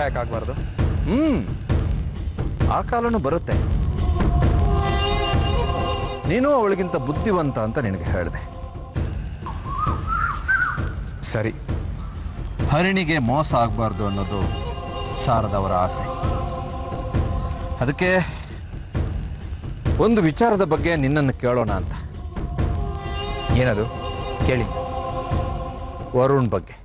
ಯಾಕಾಗಬಾರ್ದು? ಆ ಕಾಲನೂ ಬರುತ್ತೆ. ನೀನು ಅವಳಿಗಿಂತ ಬುದ್ಧಿವಂತ ಅಂತ ನಿನಗೆ ಹೇಳಿದೆ. ಸರಿ, ಹರಿಣಿಗೆ ಮೋಸ ಆಗಬಾರ್ದು ಅನ್ನೋದು ಶಾರದವರ ಆಸೆ. ಅದಕ್ಕೆ ಒಂದು ವಿಚಾರದ ಬಗ್ಗೆ ನಿನ್ನನ್ನು ಕೇಳೋಣ ಅಂತ. ಏನದು? ಕೇಳಿ. ವರುಣ್ ಬಗ್ಗೆ.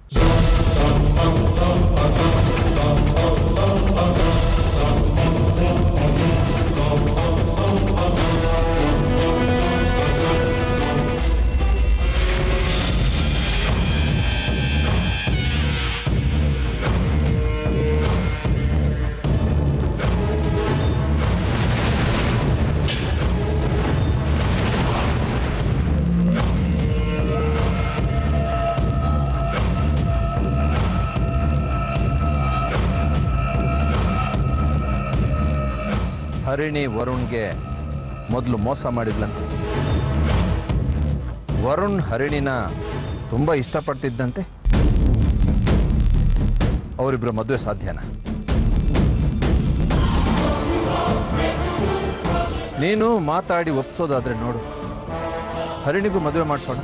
ಹರಿಣಿ ವರುಣ್ಗೆ ಮೊದಲು ಮೋಸ ಮಾಡಿದ್ಲಂತೆ. ವರುಣ್ ಹರಿಣಿನ ತುಂಬ ಇಷ್ಟಪಟ್ಟಿದ್ದಂತೆ. ಅವರಿಬ್ಬರ ಮದುವೆ ಸಾಧ್ಯನಾ? ನೀನು ಮಾತಾಡಿ ಒಪ್ಸೋದಾದ್ರೆ ನೋಡು, ಹರಿಣಿಗೂ ಮದುವೆ ಮಾಡಿಸೋಣ.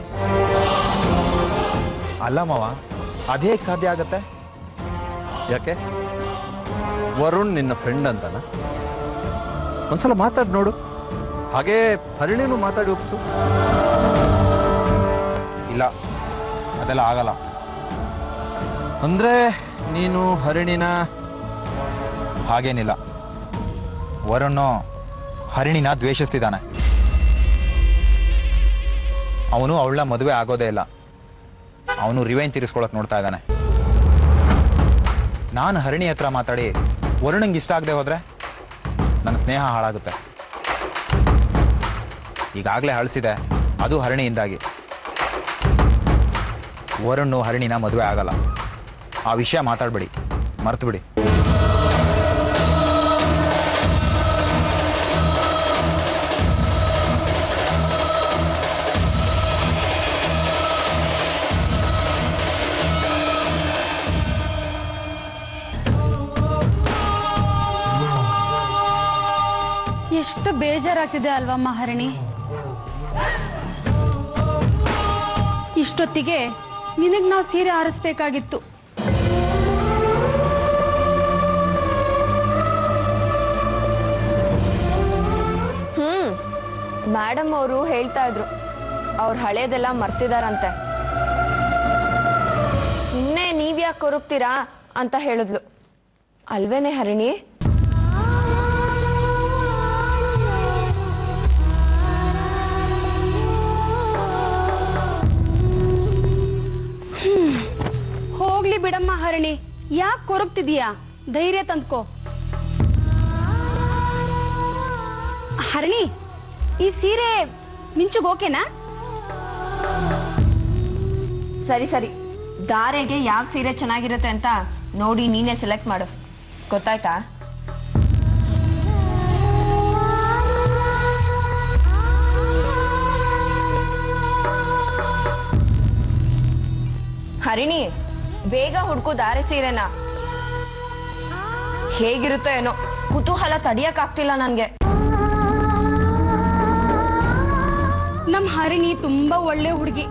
ಅಲ್ಲ ಮಾವ, ಅದೇಗೆ ಸಾಧ್ಯ ಆಗತ್ತೆ? ಯಾಕೆ? ವರುಣ್ ನಿನ್ನ ಫ್ರೆಂಡ್ ಅಂತನಾ? ಒಂದ್ಸಲ ಮಾತಾಡಿ ನೋಡು. ಹಾಗೆ ಹರಿಣಿನೂ ಮಾತಾಡಿ ಒಪ್ಸು. ಇಲ್ಲ, ಅದೆಲ್ಲ ಆಗಲ್ಲ. ಅಂದ್ರೆ ನೀನು ಹರಿಣಿನ? ಹಾಗೇನಿಲ್ಲ, ವರುಣ್ ಹರಿಣಿನ ದ್ವೇಷಿಸ್ತಿದ್ದಾನೆ. ಅವನು ಅವಳ ಮದುವೆ ಆಗೋದೇ ಇಲ್ಲ. ಅವನು ರಿವೆಂಜ್ ತೀರಿಸ್ಕೊಳಕ್ ನೋಡ್ತಾ ಇದ್ದಾನೆ. ನಾನು ಹರಿಣಿ ಹತ್ರ ಮಾತಾಡಿ ವರುಣಂಗೆ ಇಷ್ಟ ಆಗದೆ ಹೋದ್ರೆ ನನ್ನ ಸ್ನೇಹ ಹಾಳಾಗುತ್ತೆ. ಈಗಾಗಲೇ ಅಳಿಸಿದೆ, ಅದು ಹರಿಣಿಯಿಂದಾಗಿ. ವರುಣ್ ಹರಿಣಿನ ಮದುವೆ ಆಗಲ್ಲ. ಆ ವಿಷಯ ಮಾತಾಡಬೇಡಿ, ಮರ್ತು ಬಿಡಿ. ಎಷ್ಟು ಬೇಜಾರಾಗ್ತಿದೆ ಅಲ್ವಮ್ಮ ಹರಿಣಿ? ಇಷ್ಟೊತ್ತಿಗೆ ನಿನಗೆ ನಾವು ಸೀರೆ ಆರಿಸ್ಬೇಕಾಗಿತ್ತು. ಮೇಡಮ್ ಅವರು ಹೇಳ್ತಾ ಇದ್ರು, ಅವ್ರು ಹಳೇದೆಲ್ಲ ಮರ್ತಿದಾರಂತೆ. ಸುಮ್ಮನೆ ನೀವ್ಯಾಕೆ ಕೊರಗ್ತೀರಾ ಅಂತ ಹೇಳಿದ್ಲು. ಅಲ್ವೇನೆ ಹರಿಣಿ? ಹೋಗ್ಲಿ ಬಿಡಮ್ಮ ಹರಿಣಿ, ಯಾಕೆ ಕೊರಗ್ತಿದೀಯಾ? ಧೈರ್ಯ ತಂದ್ಕೋ. ಹರಿಣಿ, ಈ ಸೀರೆ ಮಿಂಚುಗ್ ಓಕೆನಾ? ಸರಿ ಸರಿ, ದಾರೆಗೆ ಯಾವ ಸೀರೆ ಚೆನ್ನಾಗಿರುತ್ತೆ ಅಂತ ನೋಡಿ ನೀನೇ ಸೆಲೆಕ್ಟ್ ಮಾಡು, ಗೊತ್ತಾಯ್ತಾ? ಹರಿಣಿ, ಬೇಗ ಹುಡ್ಕು ದಾರೆ ಸೀರೆನ. ಹೇಗಿರುತ್ತೋ ಏನೋ, ಕುತೂಹಲ ತಡಿಯಕ್ಕಾಗ್ತಿಲ್ಲ ನನ್ಗೆ. ನಮ್ ಹರಿಣಿ ತುಂಬಾ ಒಳ್ಳೆ ಹುಡುಗಿ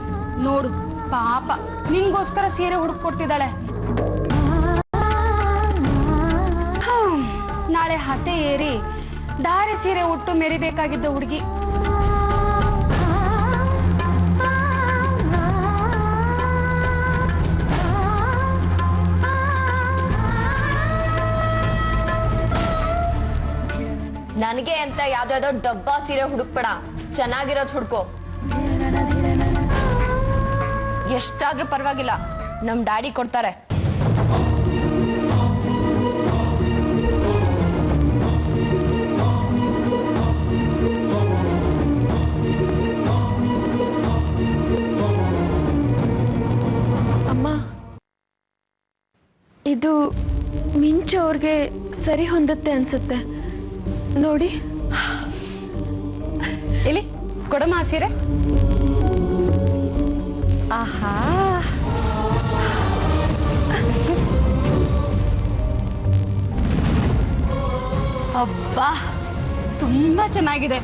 ನೋಡು, ಪಾಪ ನಿನ್ಗೋಸ್ಕರ ಸೀರೆ ಹುಡುಕೊಡ್ತಿದ್ದಾಳೆ. ನಾಳೆ ಹಸೆ ಏರಿ ದಾರೆ ಸೀರೆ ಉಟ್ಟು ಮೆರಿಬೇಕಾಗಿದ್ದ ಹುಡುಗಿ. ನನಗೆ ಅಂತ ಯಾವ್ದಾವ್ದೋ ಡಬ್ಬಾ ಸೀರೆ ಹುಡುಕ್ಬೇಡ, ಚೆನ್ನಾಗಿರೋದು ಹುಡ್ಕೋ. ಎಷ್ಟಾದ್ರೂ ಪರವಾಗಿಲ್ಲ, ನಮ್ ಡ್ಯಾಡಿ ಕೊಡ್ತಾರೆ. ಅಮ್ಮ, ಇದು ಮಿಂಚು ಅವ್ರಿಗೆ ಸರಿ ಹೊಂದುತ್ತೆ ಅನ್ಸುತ್ತೆ ನೋಡಿ. ಇಲ್ಲಿ ಕೊಡಮ್ಮ ಆ ಸೀರೆ. ಆಹಾ, ಅಬ್ಬಾ ತುಂಬಾ ಚೆನ್ನಾಗಿದೆ.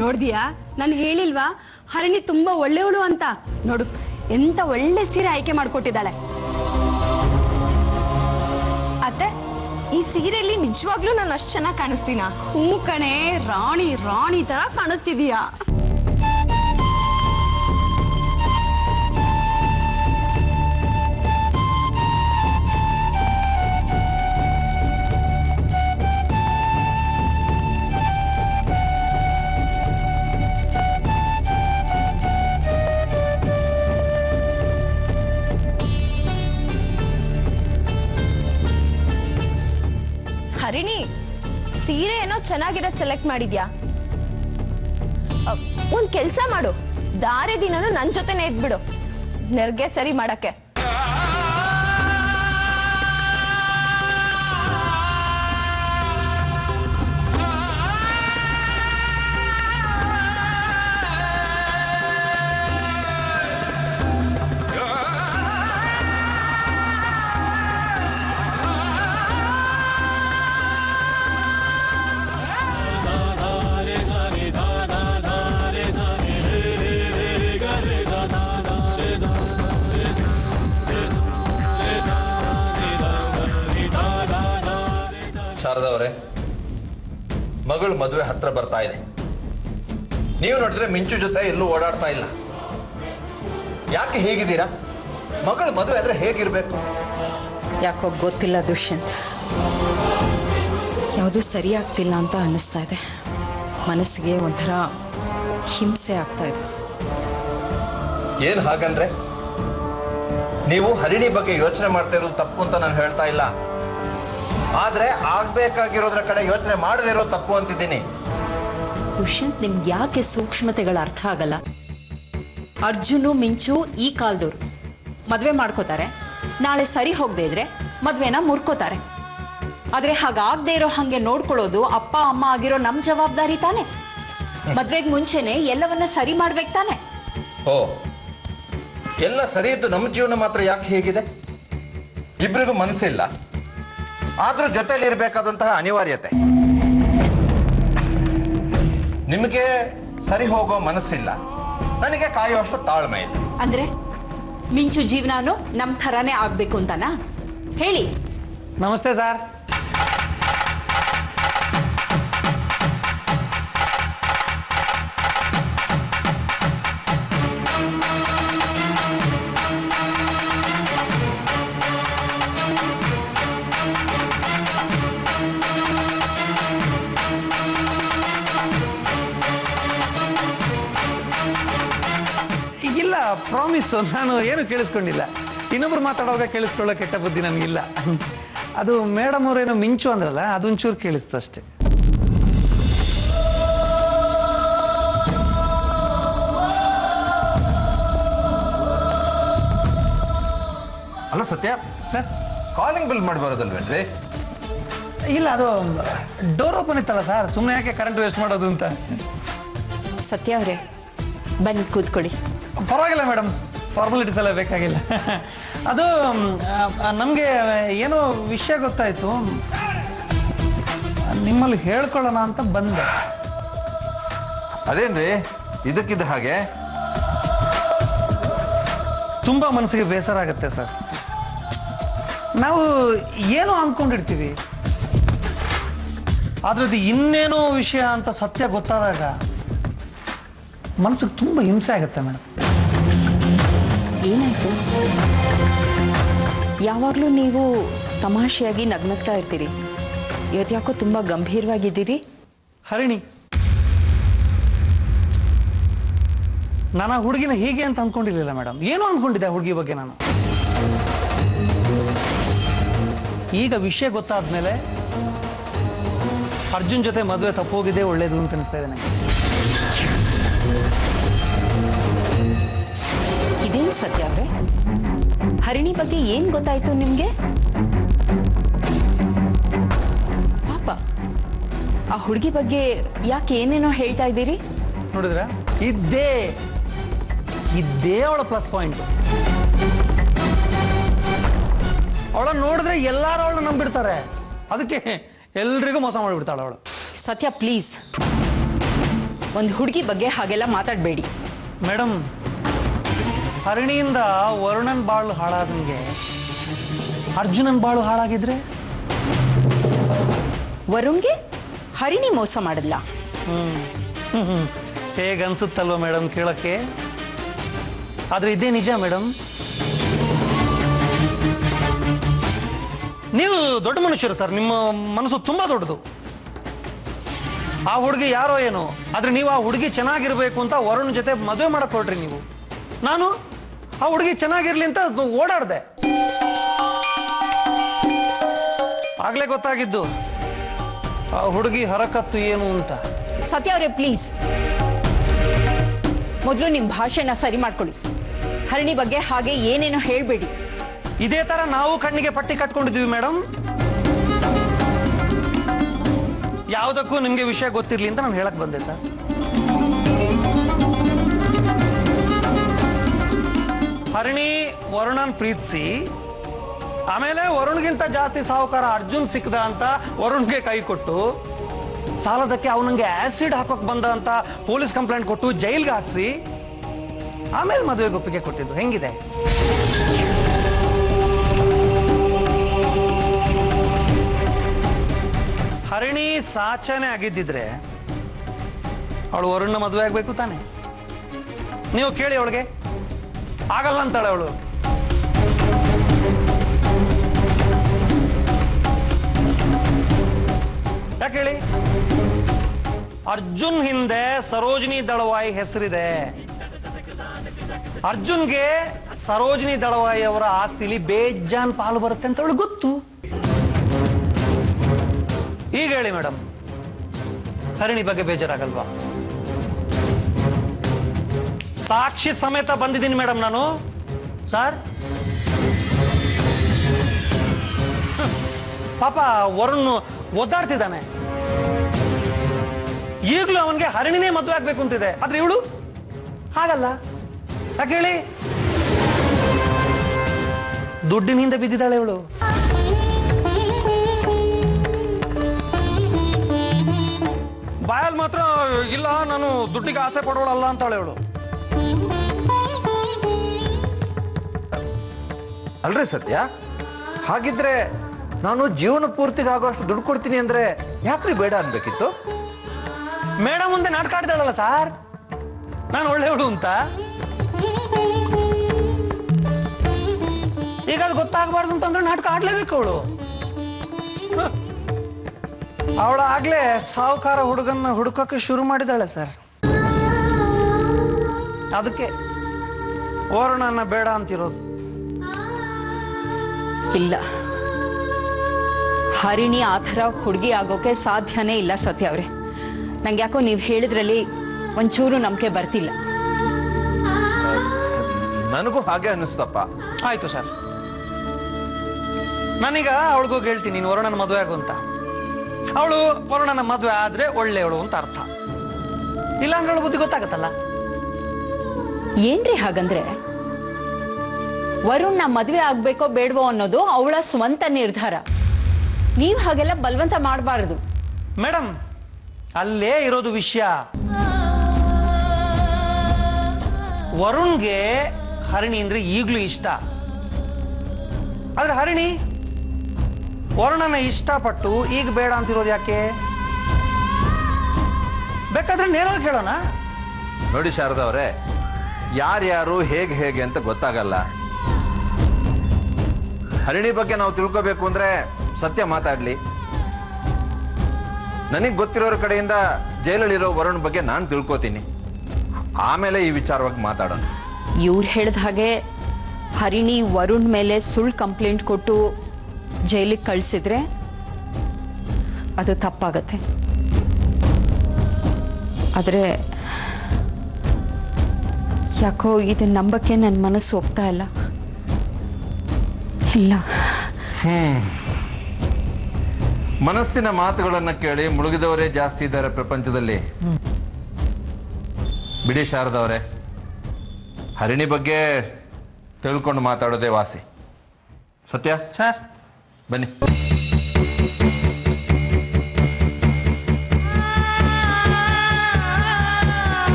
ನೋಡ್ದಿಯಾ, ನಾನು ಹೇಳಿಲ್ವಾ ಹರಿಣಿ ತುಂಬಾ ಒಳ್ಳೆಯವಳು ಅಂತ. ನೋಡು ಎಂತ ಒಳ್ಳೆ ಸೀರೆ ಆಯ್ಕೆ ಮಾಡ್ಕೊಟ್ಟಿದ್ದಾಳೆ. ಅತ್ತೆ, ಈ ಸೀರೆಯಲ್ಲಿ ನಿಜವಾಗ್ಲೂ ನಾನು ಅಷ್ಟು ಚೆನ್ನಾಗಿ ಕಾಣಿಸ್ತೀನಾ? ಹೂ ಕಣೆ, ರಾಣಿ ರಾಣಿ ತರ ಕಾಣಿಸ್ತಿದೀಯಾ. ಹರಿಣಿ, ಸೀರೆ ಏನೋ ಚೆನ್ನಾಗಿರೋದು ಸೆಲೆಕ್ಟ್ ಮಾಡಿದ್ಯಾ? ಒಂದ್ ಕೆಲ್ಸ ಮಾಡು, ದಾರೆ ದಿನನೂ ನನ್ ಜೊತೆನೆ ಇದ್ಬಿಡು, ನೆರ್ಗೆ ಸರಿ ಮಾಡಕ್ಕೆ. ಶಾರದವರೇ, ಮಗಳು ಮದುವೆ ಹತ್ರ ಬರ್ತಾ ಇದೆ. ನೀವು ನೋಡಿದ್ರೆ ಮಿಂಚು ಜೊತೆ ಎಲ್ಲೂ ಓಡಾಡ್ತಾ ಇಲ್ಲ. ಯಾಕೆ ಹೇಗಿದ್ದೀರಾ? ಮಗಳು ಮದುವೆ ಆದ್ರೆ ಹೇಗಿರ್ಬೇಕು? ಯಾಕೋ ಗೊತ್ತಿಲ್ಲ ದುಷ್ಯಂತ್, ಯಾವುದೂ ಸರಿಯಾಗ್ತಿಲ್ಲ ಅಂತ ಅನ್ನಿಸ್ತಾ ಇದೆ. ಮನಸ್ಸಿಗೆ ಒಂಥರ ಹಿಂಸೆ ಆಗ್ತಾ ಇದೆ. ಏನ್ ಹಾಗಂದ್ರೆ? ನೀವು ಹರಿಣಿ ಬಗ್ಗೆ ಯೋಚನೆ ಮಾಡ್ತಾ ಇರೋದು ತಪ್ಪು ಅಂತ ನಾನು ಹೇಳ್ತಾ ಇಲ್ಲ, ಆದ್ರೆ ಆಗ್ಬೇಕಾಗಿರೋದ್ರ ಕಡೆ ಯೋಚನೆ ಮಾಡದೇ ಇರೋದು ತಪ್ಪು ಅಂತಿದ್ದೀನಿ. ದುಷ್ಯಂತ್, ನಿಮ್ಗೆ ಯಾಕೆ ಸೂಕ್ಷ್ಮತೆಗಳ ಅರ್ಥ ಆಗಲ್ಲ? ಅರ್ಜುನು ಮಿಂಚು ಈ ಕಾಲದವ್ರು ಮದುವೆ ಮಾಡ್ಕೋತಾರೆ, ನಾಳೆ ಸರಿ ಹೋಗದೆ ಇದ್ರೆ ಮದುವೆನ ಮುರ್ಕೋತಾರೆ. ಆದ್ರೆ ಹಾಗಾಗದೆ ಇರೋ ಹಾಗೆ ನೋಡ್ಕೊಳ್ಳೋದು ಅಪ್ಪ ಅಮ್ಮ ಆಗಿರೋ ನಮ್ಮ ಜವಾಬ್ದಾರಿ ತಾನೆ. ಮದ್ವೆಗೆ ಮುಂಚೆನೆ ಎಲ್ಲವನ್ನ ಸರಿ ಮಾಡ್ಬೇಕು ತಾನೆ. ಓ, ಎಲ್ಲ ಸರಿ ಇದ್ದು ನಮ್ಮ ಜೀವನ ಮಾತ್ರ ಯಾಕೆ ಹೇಗಿದೆ? ಇಬ್ರಿಗೂ ಮನಸ್ಸಿಲ್ಲ, ಆದ್ರೂ ಜೊತೆಲಿ ಇರಬೇಕಾದಂತಹ ಅನಿವಾರ್ಯತೆ. ನಿಮಗೆ ಸರಿ ಹೋಗೋ ಮನಸ್ಸಿಲ್ಲ, ನನಗೆ ಕಾಯುವಷ್ಟು ತಾಳ್ಮೆ ಇಲ್ಲ. ಅಂದ್ರೆ ಮಿಂಚು ಜೀವನಾನು ನಮ್ಮ ಥರಾನೇ ಆಗ್ಬೇಕು ಅಂತನಾ? ಹೇಳಿ. ನಮಸ್ತೆ ಸರ್. ಇಲ್ಲ, ಪ್ರಾಮಿಸು, ನಾನು ಏನು ಕೇಳಿಸ್ಕೊಂಡಿಲ್ಲ. ಇನ್ನೊಬ್ರು ಮಾತಾಡೋವಾಗ ಕೇಳಿಸ್ಕೊಳ್ಳೋ ಕೆಟ್ಟ ಬುದ್ಧಿ ನನಗಿಲ್ಲ. ಅದು ಮೇಡಮ್ ಅವರೇನೋ ಮಿಂಚು ಅಂದ್ರಲ್ಲ, ಅದೊಂಚೂರು ಕೇಳಿಸ್ತು ಅಷ್ಟೇ. ಅಲ್ಲ ಸತ್ಯ ಸರ್, ಕಾಲಿಂಗ್ ಬಿಲ್ ಮಾಡಿ ಬರೋದಲ್ವೇನ್ರಿ? ಇಲ್ಲ, ಅದು ಡೋರ್ ಓಪನ್ ಇತ್ತಲ್ಲ ಸರ್, ಸುಮ್ಮನೆ ಯಾಕೆ ಕರೆಂಟ್ ವೇಸ್ಟ್ ಮಾಡೋದು ಅಂತ. ಸತ್ಯ ಅವರೇ, ಬನ್ನಿ ಕೂತ್ಕೊಳ್ಳಿ. ಪರವಾಗಿಲ್ಲ ಮೇಡಮ್, ಫಾರ್ಮಾಲಿಟೀಸ್ ಎಲ್ಲ ಬೇಕಾಗಿಲ್ಲ. ಅದು ನಮಗೆ ಏನೋ ವಿಷಯ ಗೊತ್ತಾಯಿತು, ನಿಮ್ಮಲ್ಲಿ ಹೇಳ್ಕೊಳ್ಳೋಣ ಅಂತ ಬಂದೆ. ಅದೇನ್ರಿ ಇದಕ್ಕಿದ್ದ ಹಾಗೆ? ತುಂಬ ಮನಸ್ಸಿಗೆ ಬೇಸರ ಆಗುತ್ತೆ ಸರ್. ನಾವು ಏನೋ ಅಂದ್ಕೊಂಡಿರ್ತೀವಿ, ಆದರೆ ಅದು ಇನ್ನೇನೋ ವಿಷಯ ಅಂತ ಸತ್ಯ ಗೊತ್ತಾದಾಗ ಮನಸ್ಸಿಗೆ ತುಂಬ ಹಿಂಸೆ ಆಗುತ್ತೆ ಮೇಡಮ್. ಏನಾಯ್ತು? ಯಾವಾಗಲೂ ನೀವು ತಮಾಷೆಯಾಗಿ ನಗ್ನಗ್ತಾ ಇರ್ತೀರಿ, ಇವತ್ತು ಯಾಕೋ ತುಂಬ ಗಂಭೀರವಾಗಿದ್ದೀರಿ. ಹರಿಣಿ, ನಾನು ಆ ಹುಡುಗಿನ ಹೀಗೆ ಅಂತ ಅಂದ್ಕೊಂಡಿರಲಿಲ್ಲ ಮೇಡಮ್. ಏನೋ ಅಂದ್ಕೊಂಡಿದ್ದೆ ಆ ಹುಡುಗಿ ಬಗ್ಗೆ ನಾನು. ಈಗ ವಿಷಯ ಗೊತ್ತಾದ್ಮೇಲೆ ಅರ್ಜುನ್ ಜೊತೆ ಮದುವೆ ತಪ್ಪೋಗಿದ್ದೇ ಒಳ್ಳೇದು ಅಂತ ಅನಿಸ್ತಾ ಇದೆ ನನಗೆ. ಇದೇನು ಸತ್ಯ ಅವರೇ? ಹರಿಣಿ ಬಗ್ಗೆ ಏನು ಗೊತ್ತಾಯ್ತು ನಿಮಗೆ? ಪಾಪ, ಆ ಹುಡುಗಿ ಬಗ್ಗೆ ಯಾಕೆ ಏನೇನೋ ಹೇಳ್ತಾ ಇದ್ದೀರಿ? ನೋಡಿದ್ರ, ಇದ್ದೇ ಅವಳ ಪ್ಲಸ್ ಪಾಯಿಂಟ್. ಅವಳ ನೋಡಿದ್ರೆ ಎಲ್ಲರೂ ಅವಳನ್ನ ನಂಬಿಡ್ತಾರೆ. ಅದಕ್ಕೆ ಎಲ್ರಿಗೂ ಮೋಸ ಮಾಡಿಬಿಡ್ತಾಳೆ ಅವಳು. ಸತ್ಯ ಪ್ಲೀಸ್, ಒಂದು ಹುಡುಗಿ ಬಗ್ಗೆ ಹಾಗೆಲ್ಲ ಮಾತಾಡಬೇಡಿ. ಮೇಡಮ್, ಹರಿಣಿಯಿಂದ ವರುಣನ್ ಬಾಳು ಹಾಳಾದಂಗೆ ಅರ್ಜುನನ್ ಬಾಳು ಹಾಳಾಗಿದ್ರೆ ವರುಣ್ಗೆ ಹರಿಣಿ ಮೋಸ ಮಾಡಲ್ಲ. ಹೇಗನ್ಸುತ್ತಲ್ವ ಮೇಡಮ್ ಕೇಳೋಕ್ಕೆ? ಆದರೆ ಇದೇ ನಿಜ ಮೇಡಮ್. ನೀವು ದೊಡ್ಡ ಮನುಷ್ಯರು ಸರ್, ನಿಮ್ಮ ಮನಸ್ಸು ತುಂಬ ದೊಡ್ಡದು. ಆ ಹುಡುಗಿ ಯಾರೋ ಏನೋ, ಆದರೆ ನೀವು ಆ ಹುಡುಗಿ ಚೆನ್ನಾಗಿರ್ಬೇಕು ಅಂತ ವರುಣ್ ಜೊತೆ ಮದುವೆ ಮಾಡಕ್ಕೆ ಹೊರಟ್ರಿ ನೀವು. ನಾನು ಆ ಹುಡುಗಿ ಚೆನ್ನಾಗಿರ್ಲಿ ಅಂತ ಓಡಾಡ್ದೆ. ಆಗ್ಲೇ ಗೊತ್ತಾಗಿದ್ದು ಆ ಹುಡುಗಿ ಹರಕತ್ತು ಏನು ಅಂತ. ಸತ್ಯ ಅವರೇ ಪ್ಲೀಸ್, ಮೊದಲು ನಿಮ್ಮ ಭಾಷೆನ ಸರಿ ಮಾಡ್ಕೊಳ್ಳಿ. ಹರಿಣಿ ಬಗ್ಗೆ ಹಾಗೆ ಏನೇನೋ ಹೇಳಬೇಡಿ. ಇದೇ ತರ ನಾವು ಕಣ್ಣಿಗೆ ಪಟ್ಟಿ ಕಟ್ಕೊಂಡಿದ್ವಿ ಮೇಡಮ್. ಯಾವುದಕ್ಕೂ ನಿಮ್ಗೆ ವಿಷಯ ಗೊತ್ತಿರ್ಲಿ ಅಂತ ನಾನು ಹೇಳಕ್ ಬಂದೆ ಸರ್. ಹರಿಣಿ ವರುಣನ್ ಪ್ರೀತಿಸಿ ಆಮೇಲೆ ವರುಣ್ಗಿಂತ ಜಾಸ್ತಿ ಸಾಹುಕಾರ ಅರ್ಜುನ್ ಸಿಕ್ಕದ ಅಂತ ವರುಣ್ಗೆ ಕೈ ಕೊಟ್ಟು, ಸಾಲದಕ್ಕೆ ಅವನಿಗೆ ಆಸಿಡ್ ಹಾಕೋಕ್ ಬಂದ ಅಂತ ಪೊಲೀಸ್ ಕಂಪ್ಲೇಂಟ್ ಕೊಟ್ಟು ಜೈಲ್ಗೆ ಹಾಕಿಸಿ ಆಮೇಲೆ ಮದುವೆಗೆ ಒಪ್ಪಿಗೆ ಕೊಟ್ಟಿದ್ದು. ಹೆಂಗಿದೆ? ಹರಿಣಿ ಸಾಚನೆ ಆಗಿದ್ದಿದ್ರೆ ಅವಳು ವರುಣ್ನ ಮದುವೆ ಆಗ್ಬೇಕು ತಾನೆ? ನೀವು ಕೇಳಿ ಅವಳಿಗೆ, ಆಗಲ್ಲ ಅಂತಾಳೆ ಅವಳು. ಯಾಕೆ ಹೇಳಿ? ಅರ್ಜುನ್ ಹಿಂದೆ ಸರೋಜಿನಿ ದಳವಾಯಿ ಹೆಸರಿದೆ. ಅರ್ಜುನ್ಗೆ ಸರೋಜಿನಿ ದಳವಾಯಿ ಅವರ ಆಸ್ತಿಲಿ ಬೇಜಾನ್ ಪಾಲು ಬರುತ್ತೆ ಅಂತ ಅವಳು ಗೊತ್ತು. ಈಗ ಹೇಳಿ ಮೇಡಮ್, ಹರಿಣಿ ಬಗ್ಗೆ ಬೇಜಾರಾಗಲ್ವಾ? ಸಾಕ್ಷಿ ಸಮೇತ ಬಂದಿದ್ದೀನಿ ಮೇಡಮ್ ನಾನು. ಸರ್, ಪಾಪ ವರುಣ್ ಒದ್ದಾಡ್ತಿದ್ದಾನೆ. ಈಗಲೂ ಅವನಿಗೆ ಹರಿಣಿನೇ ಮದುವೆ ಆಗ್ಬೇಕು ಅಂತಿದೆ. ಆದ್ರೆ ಇವಳು ಹಾಗಲ್ಲ. ಯಾಕೆ ಹೇಳಿ? ದುಡ್ಡಿನ ಹಿಂದೆ ಬಿದ್ದಿದ್ದಾಳೆ ಇವಳು. ಬಾಯಲ್ಲಿ ಮಾತ್ರ ಇಲ್ಲ, ನಾನು ದುಡ್ಡಿಗೆ ಆಸೆ ಪಡೋಳಲ್ಲ ಅಂತಾಳೆ ಇವಳು. ಅಲ್ರಿ ಸತ್ಯ, ಹಾಗಿದ್ರೆ ನಾನು ಜೀವನ ಪೂರ್ತಿಗೆ ಆಗೋಷ್ಟು ದುಡ್ಡು ಕೊಡ್ತೀನಿ ಅಂದ್ರೆ ಯಾಕ್ರಿ ಬೇಡ ಅನ್ಬೇಕಿತ್ತು? ಮೇಡಮ್ ಮುಂದೆ ನಾಟಕ ಆಡ್ತಾಳಲ್ಲ ಸಾರ್, ನಾನು ಒಳ್ಳೆಯವಳು ಅಂತ. ಈಗ ಅದು ಗೊತ್ತಾಗಬಾರ್ದು ಅಂತಂದ್ರೆ ನಾಟಕ ಆಡ್ಲೇಬೇಕು ಅವಳು. ಅವಳ ಆಗ್ಲೇ ಸಾಹುಕಾರ ಹುಡುಗನ್ನ ಹುಡುಕಕ್ಕೆ ಶುರು ಮಾಡಿದಾಳೆ ಸರ್. ಅದಕ್ಕೆ ವರುಣನ್ನ ಬೇಡ ಅಂತಿರೋದು. ಇಲ್ಲ, ಹರಿಣಿ ಆ ಥರ ಹುಡುಗಿ ಆಗೋಕೆ ಸಾಧ್ಯನೇ ಇಲ್ಲ ಸತ್ಯ ಅವರೇ. ನಂಗೆ ಯಾಕೋ ನೀವು ಹೇಳಿದ್ರಲ್ಲಿ ಒಂಚೂರು ನಂಬಿಕೆ ಬರ್ತಿಲ್ಲ. ನನಗೂ ಹಾಗೆ ಅನ್ನಿಸ್ತಪ್ಪ. ಆಯ್ತು ಸರ್, ನಾನೀಗ ಅವಳಿಗೋಗಿ ಹೇಳ್ತೀನಿ ನೀನು ವರುಣನ ಮದುವೆ ಆಗು ಅಂತ. ಅವಳು ವರುಣನ ಮದುವೆ ಆದ್ರೆ ಒಳ್ಳೆಯವಳು ಅಂತ ಅರ್ಥ. ಇಲ್ಲ ಅಂದ್ರೆ ಅವಳು ಬುದ್ಧಿ ಗೊತ್ತಾಗತ್ತಲ್ಲ. ಏನ್ರಿ ಹಾಗಂದ್ರೆ? ವರುಣ್ನ ಮದುವೆ ಆಗ್ಬೇಕೋ ಬೇಡವೋ ಅನ್ನೋದು ಅವಳ ಸ್ವಂತ ನಿರ್ಧಾರ. ನೀವು ಹಾಗೆಲ್ಲ ಬಲವಂತ ಮಾಡಬಾರದು ಮೇಡಮ್. ಅಲ್ಲೇ ಇರೋದು ವಿಷಯ. ವರುಣ್ಗೆ ಹರಿಣಿ ಅಂದ್ರೆ ಈಗಲೂ ಇಷ್ಟ. ಆದ್ರೆ ಹರಿಣಿ ವರುಣನ ಇಷ್ಟಪಟ್ಟು ಈಗ ಬೇಡ ಅಂತಿರೋದು ಯಾಕೆ? ಬೇಕಾದ್ರೆ ನೇರವಾಗಿ ಕೇಳೋಣ. ನೋಡಿ ಶಾರದಾ ಅವರೇ, ಯಾರ್ಯಾರು ಹೇಗೆ ಹೇಗೆ ಅಂತ ಗೊತ್ತಾಗಲ್ಲ. ಹರಿಣಿ ಬಗ್ಗೆ ನಾವು ತಿಳ್ಕೋಬೇಕು ಅಂದ್ರೆ ಸತ್ಯ ಮಾತಾಡ್ಲಿ. ನನಗೆ ಗೊತ್ತಿರೋರ ಕಡೆಯಿಂದ ಜೈಲಲ್ಲಿರೋ ವರುಣ್ ಬಗ್ಗೆ ನಾನು ತಿಳ್ಕೋತೀನಿ, ಆಮೇಲೆ ಈ ವಿಚಾರವಾಗಿ ಮಾತಾಡೋಣ. ಇವ್ರು ಹೇಳಿದ ಹಾಗೆ ಹರಿಣಿ ವರುಣ್ ಮೇಲೆ ಸುಳ್ಳು ಕಂಪ್ಲೇಂಟ್ ಕೊಟ್ಟು ಜೈಲಿಗೆ ಕಳಿಸಿದ್ರೆ ಅದು ತಪ್ಪಾಗತ್ತೆ. ಆದರೆ ಯಾಕೋ ಇದನ್ನ ನಂಬಕ್ಕೆ ನನ್ನ ಮನಸ್ಸು ಒಪ್ತಾ ಇಲ್ಲ. ಇಲ್ಲ, ಮನಸ್ಸಿನ ಮಾತುಗಳನ್ನ ಕೇಳಿ ಮುಳುಗಿದವರೇ ಜಾಸ್ತಿ ಇದ್ದಾರೆ ಪ್ರಪಂಚದಲ್ಲಿ. ಬಿಡಿ ಶಾರದವರೇ, ಹರಿಣಿ ಬಗ್ಗೆ ತಿಳ್ಕೊಂಡು ಮಾತಾಡೋದೇ ವಾಸಿ. ಸತ್ಯ ಸರ್ ಬನ್ನಿ.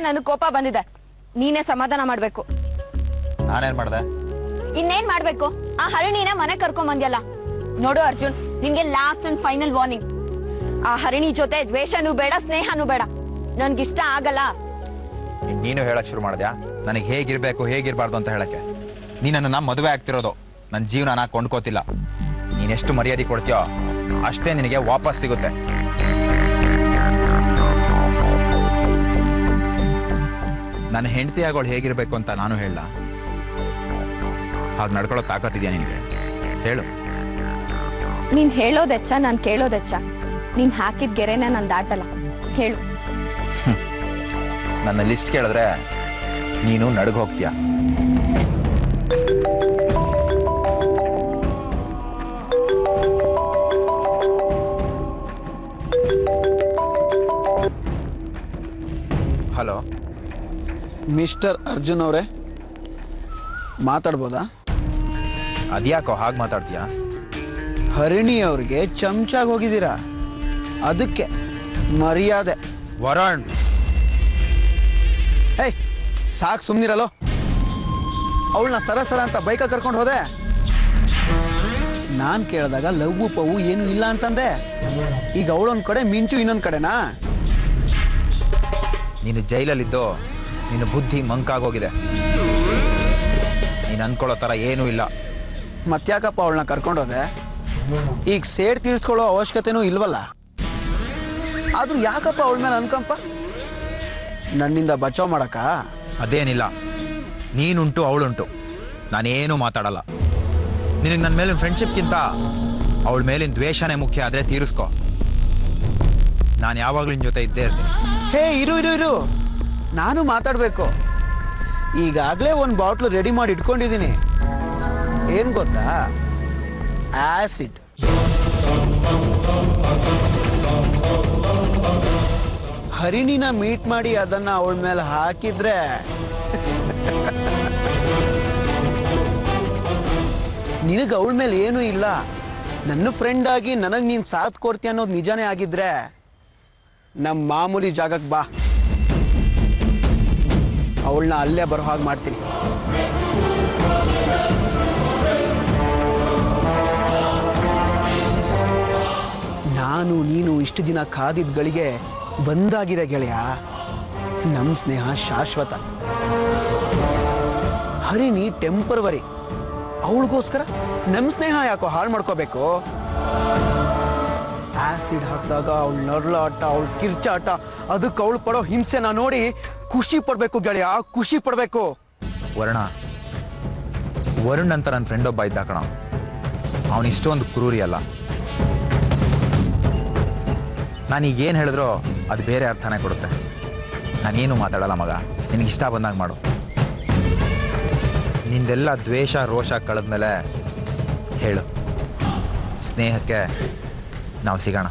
ನನಗೆ ಕೋಪ ಬಂದಿದೆ. ನೀನೇ ಸಮಾಧಾನ ಮಾಡ್ಬೇಕು. ನಾನೇನು ಮಾಡಿದೆ? ಇನ್ನೇನ್ ಮಾಡ್ಬೇಕು? ಆ ಹರಿಣಿನ ಮನೆ ಕರ್ಕೊಂಡ್ ಬಂದ್ಯಲ್ಲ. ನೋಡು ಅರ್ಜುನ್, ನಿನ್ಗೆ ಲಾಸ್ಟ್ ಅಂಡ್ ಫೈನಲ್ ವಾರ್ನಿಂಗ್. ಆ ಹರಿಣಿ ಜೊತೆ ದ್ವೇಷನೂ ಬೇಡ, ಸ್ನೇಹನೂ ಬೇಡ. ನನ್ಗಿಷ್ಟ ಆಗಲ್ಲ. ನೀನು ಹೇಳಕ್ ಶುರು ಮಾಡಿದ್ಯಾ ನನಗೆ ಹೇಗಿರ್ಬೇಕು ಹೇಗಿರ್ಬಾರ್ದು ಅಂತ ಹೇಳಕ್ಕೆ? ನೀನನ್ನು ಮದುವೆ ಆಗ್ತಿರೋದು ನನ್ನ ಜೀವನ ಕೊಂಡ್ಕೋತಿಲ್ಲ. ನೀನೆಷ್ಟು ಮರ್ಯಾದೆ ಕೊಡ್ತೀಯೋ ಅಷ್ಟೇ ನಿನಗೆ ವಾಪಸ್ ಸಿಗುತ್ತೆ. ನನ್ನ ಹೆಂಡತಿ ಆಗೋಳು ಹೇಗಿರ್ಬೇಕು ಅಂತ ನಾನು ಹೇಳ? ಹಾಗೆ ನಡ್ಕೊಳ್ಳೋ ತಾಕತ್ತಿದ್ಯಾ ನಿನಗೆ? ಹೇಳು. ನೀನ್ ಹೇಳೋದೆಚ್ಚ, ನಾನ್ ಕೇಳೋದೆಚ್ಚ. ನೀನ್ ಹಾಕಿದ ಗೆರೆನ ನಾನು ದಾಟಲ್ಲ. ಹೇಳು. ನನ್ನ ಲಿಸ್ಟ್ ಕೇಳಿದ್ರೆ ನೀನು ನಡ್ಗೆ ಹೋಗ್ತೀಯ. ಹಲೋ ಮಿಸ್ಟರ್ ಅರ್ಜುನ್ ಅವರೇ, ಮಾತಾಡ್ಬೋದಾ? ಅದ್ಯಾಕೋ ಹಾಗೆ ಮಾತಾಡ್ತೀಯಾ? ಹರಿಣಿ ಅವ್ರಿಗೆ ಚಮಚಾಗಿ ಹೋಗಿದ್ದೀರಾ, ಅದಕ್ಕೆ ಮರ್ಯಾದೆ. ವರುಣ್, ಏಯ್ ಸಾಕು, ಸುಮ್ಮನಿರಲ್ಲೋ. ಅವಳನ್ನ ಸರ ಅಂತ ಬೈಕ ಕರ್ಕೊಂಡು ಹೋದೆ. ನಾನು ಕೇಳಿದಾಗ ಲವ್ವು ಪವು ಏನೂ ಇಲ್ಲ ಅಂತಂದೆ. ಈಗ ಅವಳೊಂದು ಕಡೆ, ಮಿಂಚು ಇನ್ನೊಂದು ಕಡೆನಾ? ನೀನು ಜೈಲಲ್ಲಿದ್ದು ನಿನ್ನ ಬುದ್ಧಿ ಮಂಕಾಗೋಗಿದೆ. ನೀನು ಅಂದ್ಕೊಳ್ಳೋ ಥರ ಏನೂ ಇಲ್ಲ. ಮತ್ತ್ಯಾಕಪ್ಪ ಅವಳನ್ನ ಕರ್ಕೊಂಡೋದೆ? ಈಗ ಸೇಡ್ ತೀರಿಸ್ಕೊಳ್ಳೋ ಅವಶ್ಯಕತೆನೂ ಇಲ್ವಲ್ಲ. ಆದರೂ ಯಾಕಪ್ಪ ಅವಳ ಮೇಲೆ ಅನ್ಕಂಪ? ನನ್ನಿಂದ ಬಚಾವ್ ಮಾಡಕ್ಕ? ಅದೇನಿಲ್ಲ, ನೀನುಂಟು ಅವಳುಂಟು, ನಾನೇನು ಮಾತಾಡಲ್ಲ. ನಿನಗೆ ನನ್ನ ಮೇಲಿನ ಫ್ರೆಂಡ್ಶಿಪ್ಗಿಂತ ಅವಳ ಮೇಲಿನ ದ್ವೇಷನೇ ಮುಖ್ಯ. ಆದರೆ ತೀರಿಸ್ಕೊ, ನಾನು ಯಾವಾಗಲೂ ನಿನ್ನ ಜೊತೆ ಇದ್ದೇ ಇರ್ತೀನಿ. ಹೇ ಇರು, ನಾನು ಮಾತಾಡಬೇಕು. ಈಗಾಗಲೇ ಒಂದು ಬಾಟ್ಲು ರೆಡಿ ಮಾಡಿ ಇಟ್ಕೊಂಡಿದ್ದೀನಿ. ಏನು ಗೊತ್ತಾ? ಆಸಿಡ್. ಹರಿಣಿನ ಮೀಟ್ ಮಾಡಿ ಅದನ್ನ ಅವಳ ಮೇಲೆ ಹಾಕಿದ್ರೆ ನಿನಗೆ ಅವಳ ಮೇಲೆ ಏನೂ ಇಲ್ಲ. ನನ್ನ ಫ್ರೆಂಡ್ ಆಗಿ ನನಗೆ ನೀನು ಸಾಥ್ ಕೊಡ್ತೀಯ ಅನ್ನೋದು ನಿಜಾನೇ ಆಗಿದ್ರೆ ನಮ್ಮ ಮಾಮೂಲಿ ಜಾಗಕ್ಕೆ ಬಾ. ಅವಳನ್ನ ಅಲ್ಲೇ ಬರೋ ಹಾಗೆ ಮಾಡ್ತೀನಿ. ನಾನು ನೀನು ಇಷ್ಟು ದಿನ ಕಾದಿದ್ಗಳಿಗೆ ಬಂದಾಗಿದೆ ಗೆಳೆಯ. ನಮ್ಮ ಸ್ನೇಹ ಶಾಶ್ವತ. ಹರಿಣಿ ಟೆಂಪರವರಿ. ಅವಳಿಗೋಸ್ಕರ ನಮ್ಮ ಸ್ನೇಹ ಯಾಕೋ ಹಾಳು ಮಾಡ್ಕೋಬೇಕು? ಆಸಿಡ್ ಹಾಕಿದಾಗ ಅವಳು ನರಳಾಟ, ಅವಳು ಕಿರ್ಚಾಟ, ಅದಕ್ಕೆ ಅವಳು ಪಡೋ ಹಿಂಸೆನ ನೋಡಿ ಖುಷಿ ಪಡಬೇಕು ಗೆಳೆಯ, ಖುಷಿ ಪಡಬೇಕು. ವರುಣ್ ಅಂತ ನನ್ನ ಫ್ರೆಂಡ್ ಒಬ್ಬ ಇದ್ದ ಕಣ. ಅವನು ಇಷ್ಟೊಂದು ಕ್ರೂರಿ ಅಲ್ಲ. ನಾನೀಗೇನು ಹೇಳಿದ್ರೋ ಅದು ಬೇರೆ ಅರ್ಥನೇ ಕೊಡುತ್ತೆ. ನಾನೇನು ಮಾತಾಡಲ್ಲ ಮಗ, ನಿನಗಿಷ್ಟ ಬಂದಾಗ ಮಾಡು. ನಿಂದೆಲ್ಲ ದ್ವೇಷ ರೋಷ ಕಳೆದ್ಮೇಲೆ ಹೇಳು, ಸ್ನೇಹಕ್ಕೆ ನಾವು ಸಿಗೋಣ.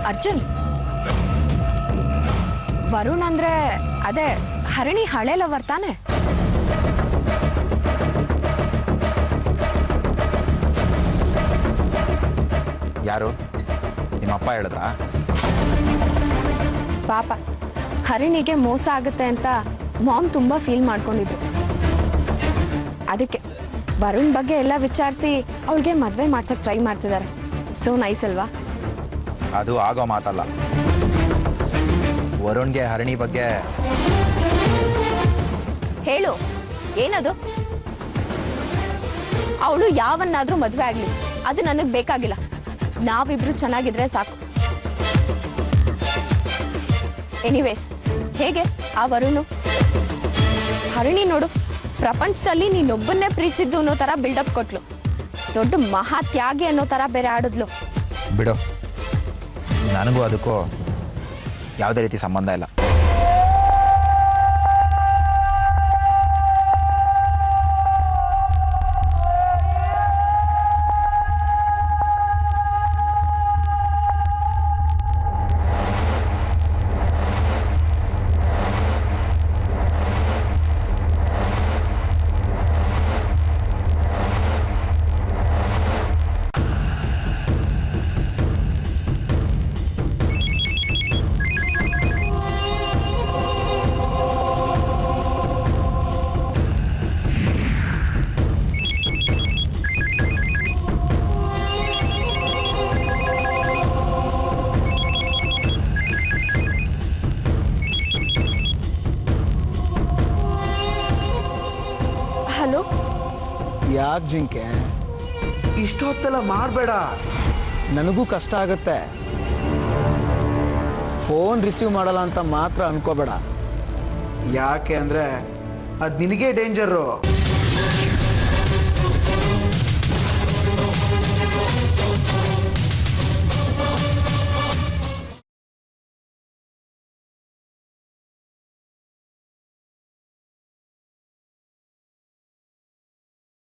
ಅರ್ಜುನ್, ವರುಣ್ ಅಂದ್ರೆ ಅದೇ ಹರಿಣಿ ಹಳೆ ಲವರ್ ತಾನೆ? ಯಾರು? ನಿಮ್ಮಪ್ಪ ಹೇಳಿದ್ರಾ? ಪಾಪ, ಹರಿಣಿಗೆ ಮೋಸ ಆಗುತ್ತೆ ಅಂತ ಮಾಮ್ ತುಂಬಾ ಫೀಲ್ ಮಾಡ್ಕೊಂಡಿದ್ರು. ಅದಕ್ಕೆ ವರುಣ್ ಬಗ್ಗೆ ಎಲ್ಲ ವಿಚಾರಿಸಿ ಅವಳಿಗೆ ಮದುವೆ ಮಾಡ್ಸಕ್ ಟ್ರೈ ಮಾಡ್ತಿದ್ದಾರೆ. ಸೋ ನೈಸ್ ಅಲ್ವಾ? ಅದು ಆಗೋ ಮಾತಲ್ಲ. ವರುಣ್ಗೆ ಹರಿಣಿ ಬಗ್ಗೆ ಹೇಳು, ಏನದು? ಅವಳು ಯಾವನ್ನಾದ್ರೂ ಮದುವೆ ಆಗ್ಲಿ, ಅದು ನನಗೆ ಬೇಕಾಗಿಲ್ಲ. ನಾವಿಬ್ರು ಚೆನ್ನಾಗಿದ್ರೆ ಸಾಕು. ಎನಿವೇಸ್, ಹೇಗೆ ಆ ವರುಣು? ಹರಿಣಿ ನೋಡು, ಪ್ರಪಂಚದಲ್ಲಿ ನೀನೊಬ್ಬನ್ನೇ ಪ್ರೀತಿಸಿದ್ದು ಅನ್ನೋ ಥರ ಬಿಲ್ಡಪ್ ಕೊಟ್ಲು. ದೊಡ್ಡ ಮಹಾತ್ಯಾಗಿ ಅನ್ನೋ ಥರ ಬೇರೆ ಆಡಿದ್ಲು. ಬಿಡು, ನನಗೂ ಅದಕ್ಕೂ ಯಾವುದೇ ರೀತಿ ಸಂಬಂಧ ಇಲ್ಲ. ಹಲೋ. ಯಾಕೆ ಜಿಂಕೆ? ಇಷ್ಟೊತ್ತೆಲ್ಲ ಮಾಡಬೇಡ. ನನಗೂ ಕಷ್ಟ ಆಗುತ್ತೆ. ಫೋನ್ ರಿಸೀವ್ ಮಾಡಲ್ಲ ಅಂತ ಮಾತ್ರ ಅನ್ಕೋಬೇಡ. ಯಾಕೆ ಅಂದರೆ ಅದು ನಿನಗೇ ಡೇಂಜರು.